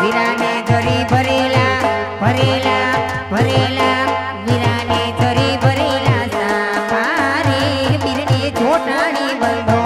વીરાને ધરી ભરેલા ભરેલા ભરેલા વીરાને ધરી ભરેલા સાફારી વીરની જોટાણી બંધો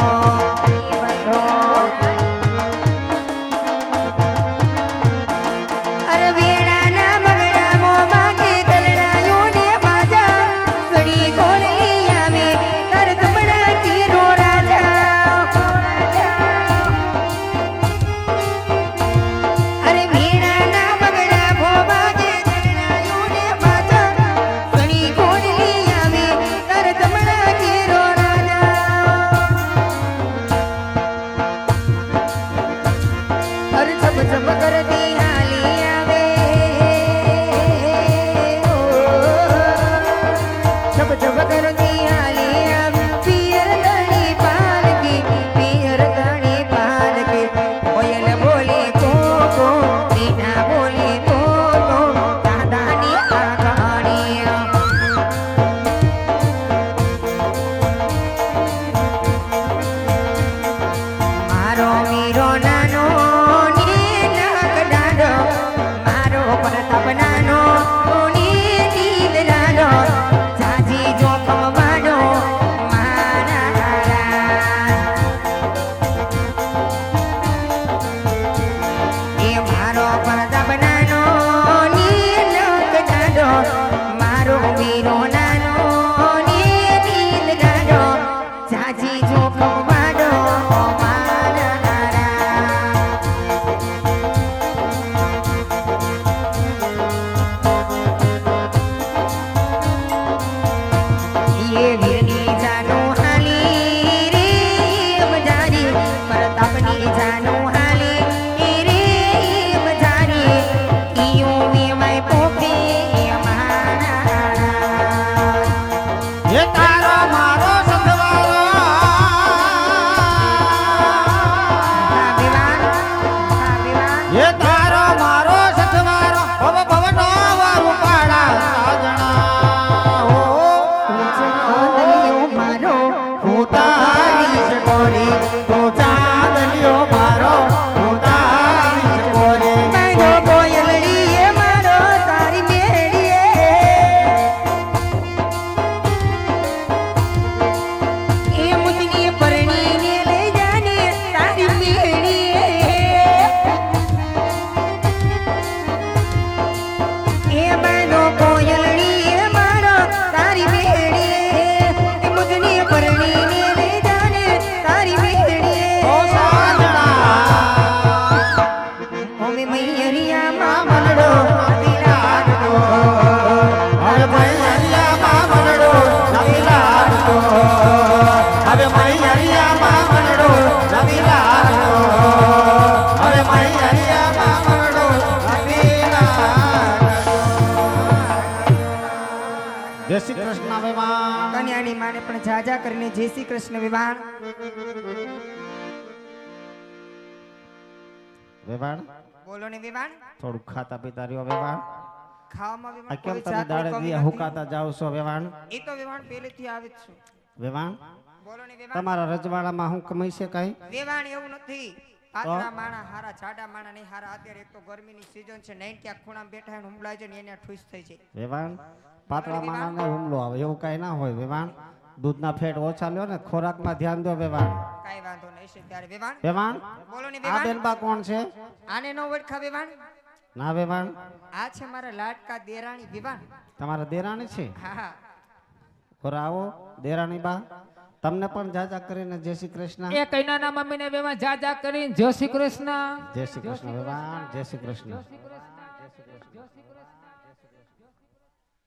જય શ્રી કૃષ્ણ વેવાણ કન્યાની માને પણ જાજા કરીને જય શ્રી કૃષ્ણ વેવાણ વેવાણ બોલો ને વેવાણ થોડું ખાતા પીતા રહ્યો વેવાણ ખાવામાં વેવાણ આ કેમ તમે દાડે દિયા હુકાતા જાવ છો વેવાણ એ તો વેવાણ પહેલેથી આવે જ છું વેવાણ બોલો ને વેવાણ તમારા રજવાડામાં હું કમાઈ છે કઈ વેવાણ એવું નથી પાતળા માણા હારા જાડા માણા નહીં હારા અત્યારે એક તો ગરમીની સીઝન છે નહીં ક્યાં ખૂણામાં બેઠા અને હુમલાય છે ને એને ઠૂસ થઈ છે વેવાણ પાતળા માણાને હુમલો આવે એવું કઈ ના હોય વેવાણ દૂધના ફેટ ઓછા લ્યો ને ખોરાકમાં ધ્યાન દો વેવાણ કાઈ વાંધો નહીં છે ત્યારે વેવાણ વેવાણ બોલો ને આ વેવાણ બેનબા કોણ છે આને નો ઓળખા વેવાણ ના વેવાણ આ છે મારા લાડકા દેરાણી વેવાણ તમારા દેરાણી છે હા હા ખોરા આવો દેરાણી બા તમને પણ જાજા કરીને જય શ્રી કૃષ્ણ એ કઈના ના મમ્મીને બેમાં જાજા કરીને જય શ્રી કૃષ્ણ જય શ્રી કૃષ્ણ વેવાણ જય શ્રી કૃષ્ણ જય શ્રી કૃષ્ણ